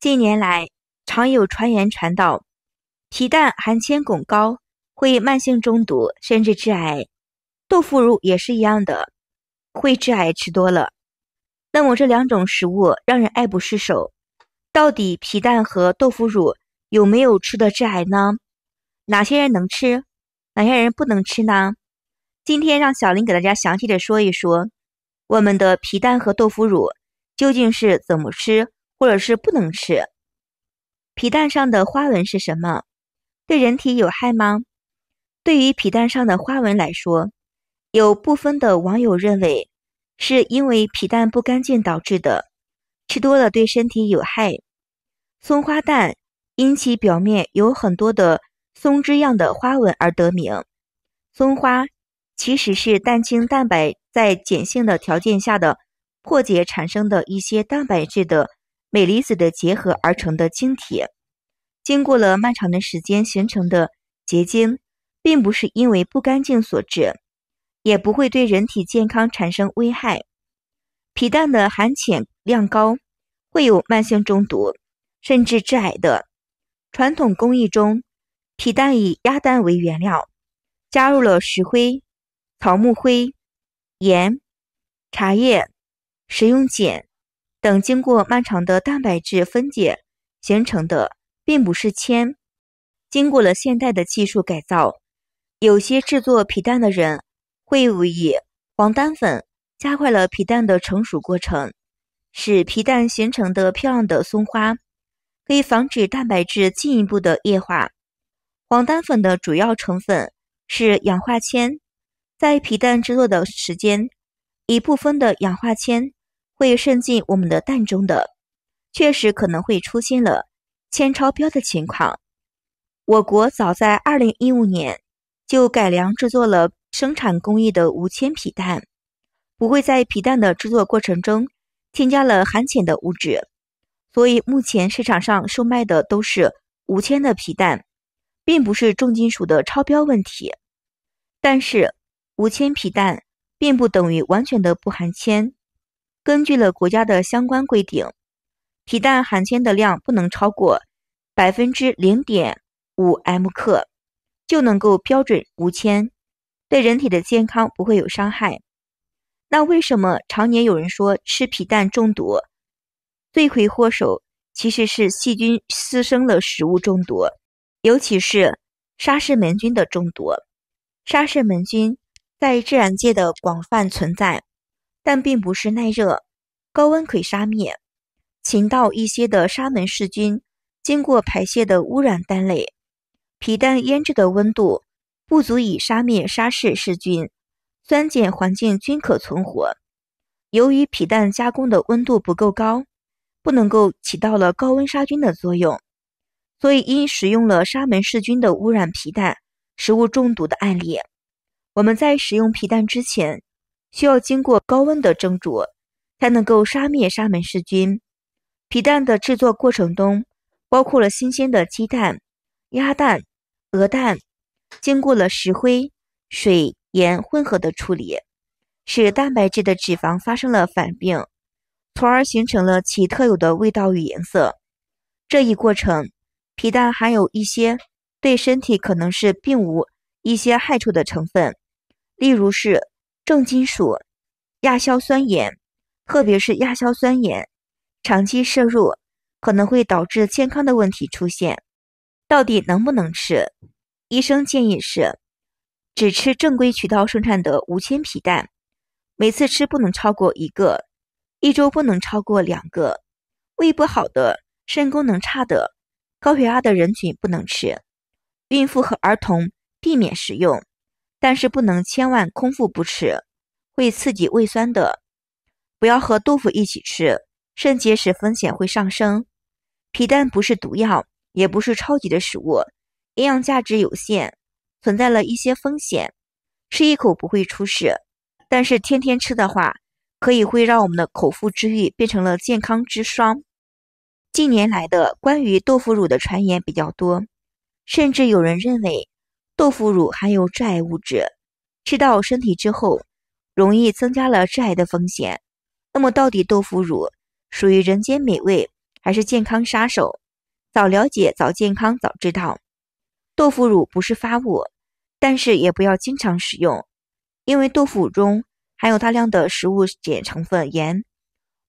近年来，常有传言传到，皮蛋含铅汞高，会慢性中毒，甚至致癌。豆腐乳也是一样的，会致癌，吃多了。那么这两种食物让人爱不释手，到底皮蛋和豆腐乳有没有吃的致癌呢？哪些人能吃，哪些人不能吃呢？今天让小林给大家详细的说一说，我们的皮蛋和豆腐乳究竟是怎么吃，或者是不能吃。皮蛋上的花纹是什么？对人体有害吗？对于皮蛋上的花纹来说，有部分的网友认为是因为皮蛋不干净导致的，吃多了对身体有害。松花蛋因其表面有很多的松枝样的花纹而得名。松花其实是蛋清蛋白在碱性的条件下的破解产生的一些蛋白质的镁离子的结合而成的晶体，经过了漫长的时间形成的结晶，并不是因为不干净所致，也不会对人体健康产生危害。皮蛋的含铅量高，会有慢性中毒，甚至致癌的。传统工艺中，皮蛋以鸭蛋为原料，加入了石灰、草木灰、盐、茶叶、食用碱等经过漫长的蛋白质分解形成的，并不是铅。经过了现代的技术改造，有些制作皮蛋的人会以黄丹粉加快了皮蛋的成熟过程，使皮蛋形成的漂亮的松花，可以防止蛋白质进一步的液化。黄丹粉的主要成分是氧化铅，在皮蛋制作的时间，一部分的氧化铅会渗进我们的蛋中的，确实可能会出现了铅超标的情况。我国早在2015年就改良制作了生产工艺的无铅皮蛋，不会在皮蛋的制作过程中添加了含铅的物质，所以目前市场上售卖的都是无铅的皮蛋，并不是重金属的超标问题。但是无铅皮蛋并不等于完全的不含铅，根据了国家的相关规定，皮蛋含铅的量不能超过 0.5 m 克，就能够标准无铅，对人体的健康不会有伤害。那为什么常年有人说吃皮蛋中毒？罪魁祸首其实是细菌滋生了食物中毒，尤其是沙氏霉菌的中毒。沙氏霉菌在自然界的广泛存在，但并不是耐热、高温可以杀灭。禽道一些的沙门氏菌经过排泄的污染蛋类，皮蛋腌制的温度不足以杀灭沙氏氏菌，酸碱环境均可存活。由于皮蛋加工的温度不够高，不能够起到了高温杀菌的作用，所以因使用了沙门氏菌的污染皮蛋，食物中毒的案例。我们在使用皮蛋之前，需要经过高温的蒸煮，才能够杀灭沙门氏菌。皮蛋的制作过程中，包括了新鲜的鸡蛋、鸭蛋、鹅蛋，经过了石灰、水、盐混合的处理，使蛋白质的脂肪发生了反应，从而形成了其特有的味道与颜色。这一过程，皮蛋含有一些对身体可能是并无一些害处的成分，例如是重金属、亚硝酸盐，特别是亚硝酸盐，长期摄入可能会导致健康的问题出现。到底能不能吃？医生建议是只吃正规渠道生产的无铅皮蛋，每次吃不能超过1个，一周不能超过2个。胃不好的、肾功能差的、高血压的人群不能吃，孕妇和儿童避免食用，但是千万空腹不吃，会刺激胃酸的。不要和豆腐一起吃，肾结石风险会上升。皮蛋不是毒药，也不是超级的食物，营养价值有限，存在了一些风险。吃一口不会出事，但是天天吃的话，会让我们的口腹之欲变成了健康之霜。近年来的关于豆腐乳的传言比较多，甚至有人认为豆腐乳含有致癌物质，吃到身体之后容易增加了致癌的风险。那么到底豆腐乳属于人间美味还是健康杀手。早了解，早健康，早知道。豆腐乳不是发物，但是也不要经常食用，因为豆腐中含有大量的食物碱成分盐。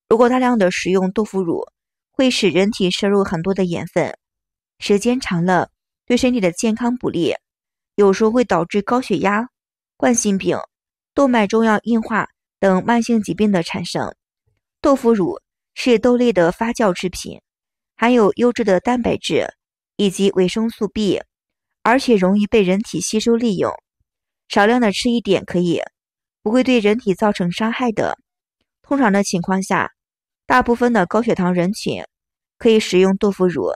如果大量的食用豆腐乳，会使人体摄入很多的盐分，时间长了对身体的健康不利，有时候会导致高血压、冠心病、动脉粥样硬化等慢性疾病的产生。豆腐乳是豆类的发酵制品，含有优质的蛋白质以及维生素 B， 而且容易被人体吸收利用。少量的吃一点可以，不会对人体造成伤害的。通常的情况下，大部分的高血糖人群可以食用豆腐乳，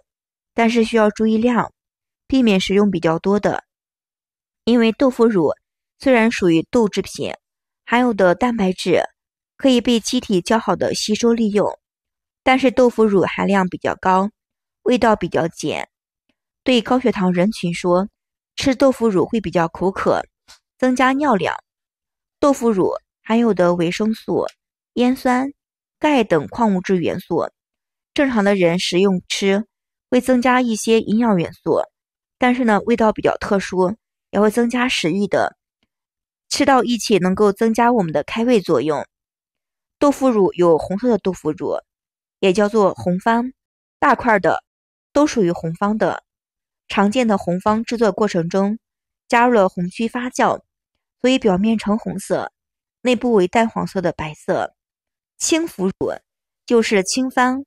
但是需要注意量，避免食用比较多的。因为豆腐乳虽然属于豆制品，含有的蛋白质可以被机体较好的吸收利用，但是豆腐乳含量比较高，味道比较碱。对高血糖人群说，吃豆腐乳会比较口渴，增加尿量。豆腐乳含有的维生素、烟酸、钙等矿物质元素，正常的人食用吃会增加一些营养元素，但是呢，味道比较特殊，也会增加食欲的。吃到一起能够增加我们的开胃作用。豆腐乳有红色的豆腐乳，也叫做红方，大块的都属于红方的。常见的红方制作过程中加入了红曲发酵，所以表面呈红色，内部为淡黄色的白色。青腐乳就是青方，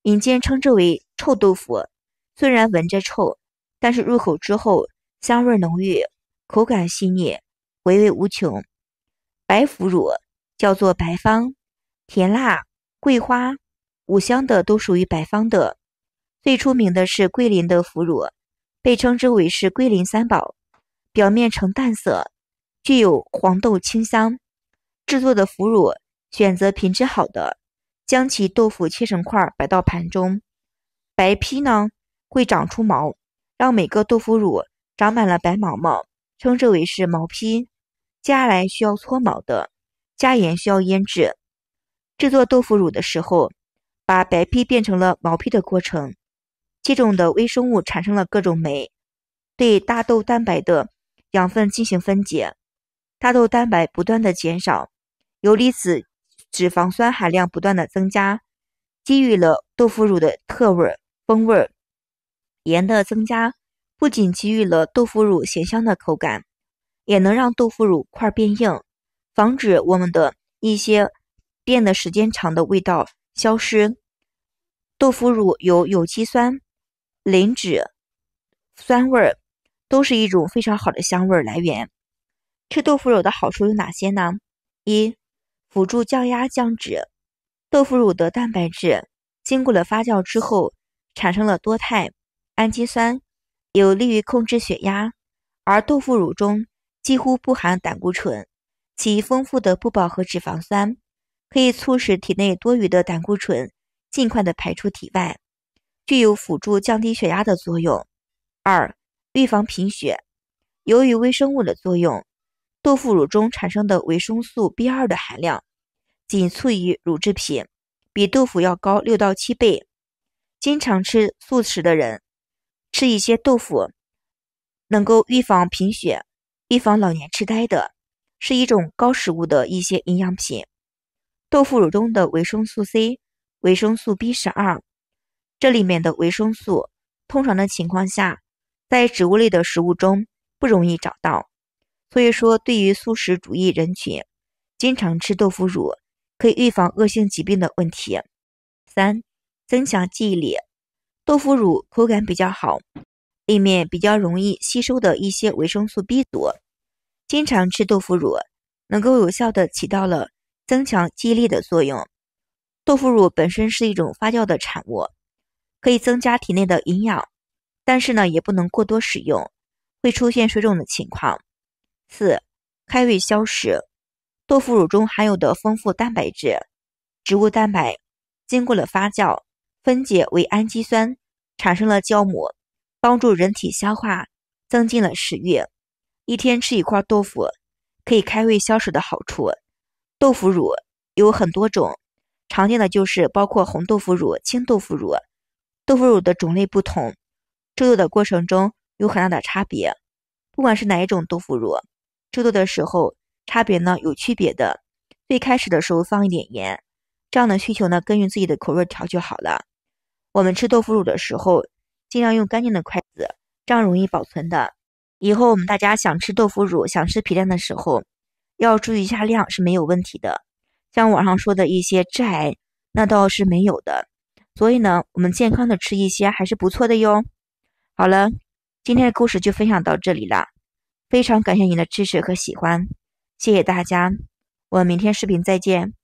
民间称之为臭豆腐，虽然闻着臭，但是入口之后香味浓郁，口感细腻，回味无穷。白腐乳叫做白方，甜辣、桂花、五香的都属于白方的。最出名的是桂林的腐乳，被称之为是桂林三宝，表面呈淡色，具有黄豆清香。制作的腐乳选择品质好的，将其豆腐切成块摆到盘中。白坯呢会长出毛，让每个豆腐乳长满了白毛毛，称之为是毛坯。接下来需要搓毛的，加盐需要腌制。制作豆腐乳的时候，把白坯变成了毛坯的过程，其中的微生物产生了各种酶，对大豆蛋白的养分进行分解，大豆蛋白不断的减少，游离子脂肪酸含量不断的增加，给予了豆腐乳的特味风味。盐的增加不仅给予了豆腐乳咸香的口感，也能让豆腐乳块变硬，防止我们的一些变得时间长的味道消失。豆腐乳有有机酸、磷脂、酸味，都是一种非常好的香味来源。吃豆腐乳的好处有哪些呢？一、辅助降压降脂。豆腐乳的蛋白质经过了发酵之后，产生了多肽、氨基酸，有利于控制血压。而豆腐乳中几乎不含胆固醇，其丰富的不饱和脂肪酸可以促使体内多余的胆固醇尽快的排出体外，具有辅助降低血压的作用。二、预防贫血。由于微生物的作用，豆腐乳中产生的维生素 B2 的含量仅次于乳制品，比豆腐要高6到7倍。经常吃素食的人吃一些豆腐，能够预防贫血、预防老年痴呆的，是一种高食物的一些营养品。豆腐乳中的维生素 C、维生素 B12， 这里面的维生素通常的情况下在植物类的食物中不容易找到，所以说对于素食主义人群，经常吃豆腐乳可以预防恶性疾病的问题。三、增强记忆力。豆腐乳口感比较好，里面比较容易吸收的一些维生素 B 族，经常吃豆腐乳能够有效的起到了增强记忆力的作用。豆腐乳本身是一种发酵的产物，可以增加体内的营养，但是呢也不能过多使用，会出现水肿的情况。四、开胃消食。豆腐乳中含有的丰富蛋白质、植物蛋白经过了发酵，分解为氨基酸，产生了酵母，帮助人体消化，增进了食欲。一天吃一块豆腐可以开胃消食的好处。豆腐乳有很多种，常见的就是包括红豆腐乳、青豆腐乳、豆腐乳的种类不同，制作的过程中有很大的差别。不管是哪一种豆腐乳，制作的时候差别呢有区别的。最开始的时候放一点盐，这样的需求呢根据自己的口味调就好了。我们吃豆腐乳的时候，尽量用干净的筷子，这样容易保存的。以后我们大家想吃豆腐乳、想吃皮蛋的时候，要注意一下量是没有问题的。像网上说的一些致癌，那倒是没有的。所以呢，我们健康的吃一些还是不错的哟。好了，今天的故事就分享到这里了，非常感谢您的支持和喜欢，谢谢大家，我们明天视频再见。